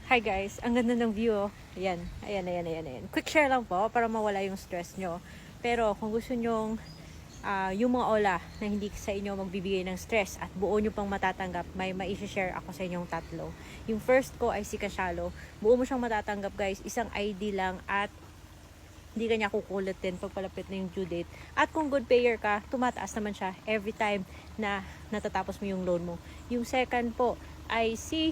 Hi guys, ang ganda ng view oh. Ayan, ayan. Quick share lang po para mawala yung stress nyo. Pero kung gusto nyong yung mga ola na hindi sa inyo magbibigay ng stress at buo nyo pang matatanggap, may mai-share ako sa inyong tatlo. Yung first ko ay si Kasyalo. Buo mo siyang matatanggap guys, isang ID lang at hindi ka niya kukulitin pag palapit na yung due date. At kung good payer ka, tumataas naman siya every time na natatapos mo yung loan mo. Yung second po ay si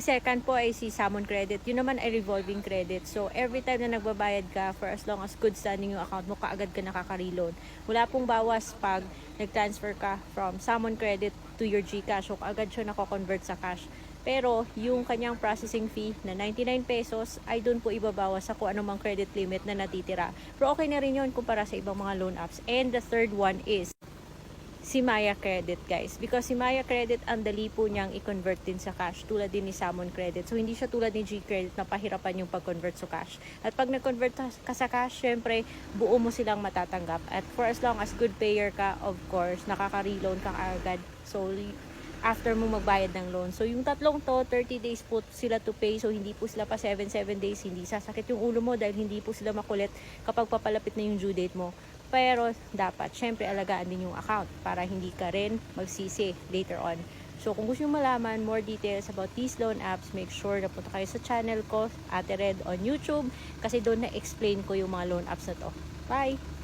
second po ay si Salmon Credit. Yun naman ay revolving credit. So, every time na nagbabayad ka, for as long as good standing yung account mo, kaagad ka nakaka-reload. Wala pong bawas pag nag-transfer ka from Salmon Credit to your GCash. So, kaagad siya nako-convert sa cash. Pero, yung kanyang processing fee na 99 pesos ay doon po ibabawas sa kung anumang credit limit na natitira. Pero okay na rin yun kumpara sa ibang mga loan apps. And the third one is si Maya Credit guys, because si Maya Credit ang dali po niyang i-convert din sa cash tulad din ni Salmon Credit. So hindi siya tulad ni G Credit na pahirapan yung pag-convert sa cash. At pag nag-convert ka sa cash, syempre buo mo silang matatanggap. At for as long as good payer ka, of course, nakaka-reloan ka agad. So after mo magbayad ng loan. So yung tatlong to, 30 days po sila to pay. So hindi po sila pa 7 days. Hindi sasakit yung ulo mo dahil hindi po sila makulit kapag papalapit na yung due date mo. Pero dapat syempre alagaan din yung account para hindi ka rin magsisi later on. So kung gusto nyo malaman more details about these loan apps, make sure na punta kayo sa channel ko, Ate Red on YouTube, kasi doon na-explain ko yung mga loan apps na to. Bye!